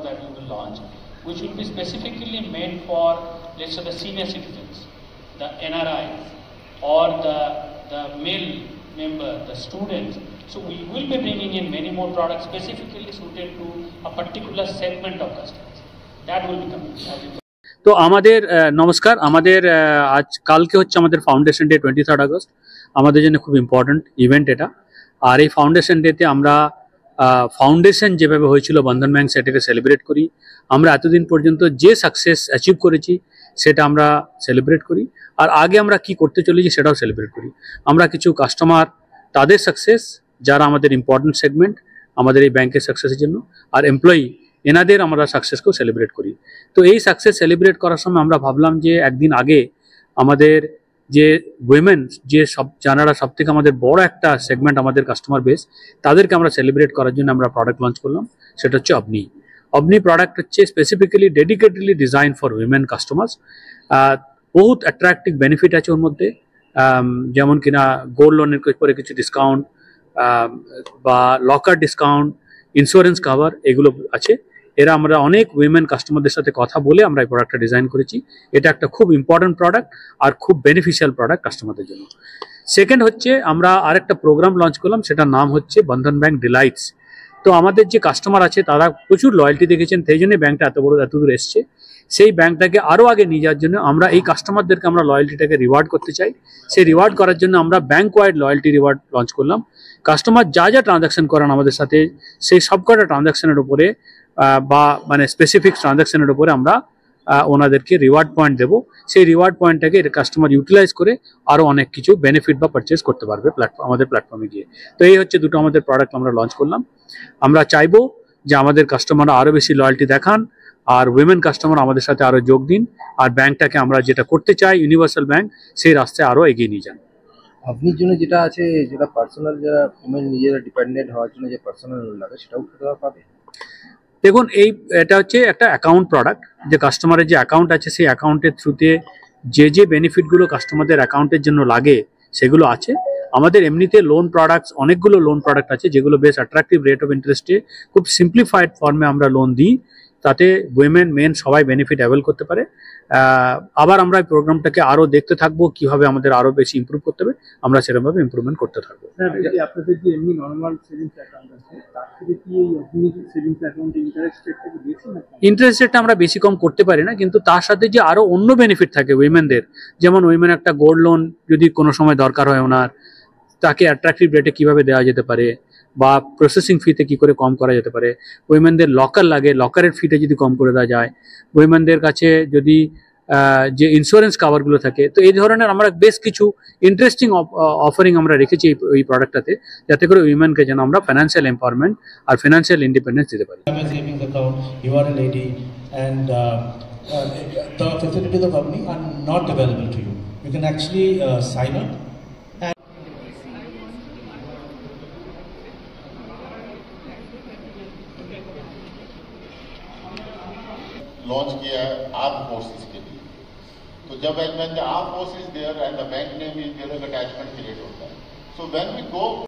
that we will launch, which will be specifically made for, let's say, the senior citizens, the NRIs, or the male member, the students. So we will be bringing in many more products specifically suited to a particular segment of customers. That will be coming. তো আমাদের নমস্কার, আমাদের আজ কালকে হচ্ছে আমাদের foundation day 23 August. আমাদের জন্য খুব ইম্পর্ট্যান্ট ইভেন্ট এটা। আর এই ফাউন্ডেশন ডেতে আমরা ফাউন্ডেশন যেভাবে হয়েছিল বন্ধন ব্যাংক সেটাকে সেলিব্রেট করি। আমরা এতদিন পর্যন্ত যে সাকসেস অ্যাচিভ করেছি সেটা আমরা সেলিব্রেট করি, আর আগে আমরা কি করতে চলেছি সেটাও সেলিব্রেট করি। আমরা কিছু কাস্টমার তাদের সাকসেস যারা আমাদের ইম্পর্ট্যান্ট সেগমেন্ট আমাদের এই ব্যাংকের সাকসেসের জন্য, আর এমপ্লয়ি এনাদের আমরা সাকসেসকেও সেলিব্রেট করি। তো এই সাকসেস সেলিব্রেট করার সময় আমরা ভাবলাম যে একদিন আগে আমাদের যে উইমেন যে যারা সব থেকে আমাদের বড় একটা সেগমেন্ট আমাদের কাস্টমার বেস, তাদেরকে আমরা সেলিব্রেট করার জন্য আমরা প্রোডাক্ট লঞ্চ করলাম। সেটা হচ্ছে অবনি প্রোডাক্ট হচ্ছে specifically dedicatedly design for women customers. বহুত অ্যাট্রাকটিভ বেনিফিট আছে ওর মধ্যে, যেমন কিনা গোল্ড লোনের পরে কিছু ডিসকাউন্ট বা লকার ডিসকাউন্ট, ইন্স্যুরেন্স কভার এগুলো আছে। এরা আমরা অনেক উইমেন কাস্টমারদের সাথে কথা বলে আমরা এই প্রোডাক্টটা ডিজাইন করেছি। এটা একটা খুব ইম্পর্ট্যান্ট প্রোডাক্ট আর খুব বেনিফিশিয়াল প্রোডাক্ট কাস্টমারদের জন্য। সেকেন্ড হচ্ছে আমরা আরেকটা প্রোগ্রাম লঞ্চ করলাম, সেটার নাম হচ্ছে বন্ধন ব্যাংক ডিলাইটস। তো আমাদের যে কাস্টমার আছে তারা প্রচুর লয়্যালটি দেখেছেন, সেই জন্যই ব্যাংকটা এত দূর এসছে। সেই ব্যাংকটাকে আরও আগে নিয়ে যাওয়ার জন্য আমরা এই কাস্টমারদেরকে আমরা লয়্যালটিটাকে রিওয়ার্ড করতে চাই। সেই রিওয়ার্ড করার জন্য আমরা bank wide loyalty reward launch করলাম। কাস্টমার যা ট্রানজাকশন করেন আমাদের সাথে সেই সবকটা ট্রানজাকশনের উপরে বা মানে স্পেসিফিক ট্রানজাকশনের উপরে আমরা ওনাদেরকে রিওয়ার্ড পয়েন্ট দেবো। সেই রিওয়ার্ড পয়েন্টটাকে কাস্টমার ইউটিলাইজ করে আরও অনেক কিছু বেনিফিট বা পারচেস করতে পারবে আমাদের প্ল্যাটফর্মে গিয়ে। তো এই হচ্ছে দুটো আমাদের প্রোডাক্ট আমরা লঞ্চ করলাম। আমরা চাইবো যে আমাদের কাস্টমাররা আরও বেশি লয়্যালটি দেখান, আর উইমেন কাস্টমার আমাদের সাথে আরও যোগ দিন, আর ব্যাংকটাকে আমরা যেটা করতে চাই ইউনিভার্সাল ব্যাংক, সেই রাস্তায় আরও এগিয়ে নিয়ে যান। আপনির জন্য যেটা আছে, যেটা পার্সোনাল, যারা উমেন নিজেরা ডিপেন্ডেন্ট হওয়ার জন্য যে পার্সোনাল লোন লাগে সেটাও পাবে। দেখুন, এটা হচ্ছে একটা অ্যাকাউন্ট প্রোডাক্ট। যে কাস্টমারের যে অ্যাকাউন্ট আছে সেই অ্যাকাউন্টের থ্রুতে যে বেনিফিটগুলো কাস্টমারদের অ্যাকাউন্টের জন্য লাগে সেগুলো আছে। আমাদের এমনিতে লোন প্রোডাক্টস অনেকগুলো লোন প্রোডাক্ট আছে যেগুলো বেশ অ্যাট্রাকটিভ রেট অফ ইন্টারেস্টে খুব সিম্পলিফাইড ফর্মে আমরা লোন দিই, তাতে উইমেন মেন সবাই বেনিফিট অ্যাভেল করতে পারে। আবার আমরা এই প্রোগ্রামটাকে আরও দেখতে থাকবো কীভাবে আমাদের আরও বেশি ইমপ্রুভ করতে হবে, আমরা সেরকমভাবে ইমপ্রুভমেন্ট করতে থাকবো। আপনাদের যে এমনি নর্মাল সেভিংস অ্যাকাউন্ট আছে তার থেকে কি এই অগ্নি সেভিংস অ্যাকাউন্টে ইন্টারেস্ট রেটটা কি বেশি নাকি? ইন্টারেস্ট রেটটা আমরা বেশি কম করতে পারি না, কিন্তু তার সাথে যে আরও অন্য বেনিফিট থাকে উইমেনদের, যেমন উইমেন একটা গোল্ড লোন যদি কোনো সময় দরকার হয় ওনার, তাকে অ্যাট্রাকটিভ রেটে কীভাবে দেওয়া যেতে পারে, বা প্রসেসিং ফিতে কী করে কম করা যেতে পারে। উইমেনদের লকার লাগে, লকারের ফিটা যদি কম করে দেওয়া যায়। উইমেনদের কাছে যদি যে ইন্স্যুরেন্স কাভারগুলো থাকে, তো এই ধরনের আমরা বেশ কিছু ইন্টারেস্টিং অফারিং আমরা রেখেছি এই প্রোডাক্টটাতে, যাতে করে উইমেনকে যেন আমরা ফাইন্যান্সিয়াল এম্পাওয়ারমেন্ট আর ফাইন্যান্সিয়াল ইন্ডিপেন্ডেন্স দিতে পারি। Savings account, you are a lady and the facilities of Avni are not available to you. You can actually sign up. Launch किया है आप कोर्सेज के लिए। तो जब आप courses there and the bank name is there, attachment create होता है। So when we go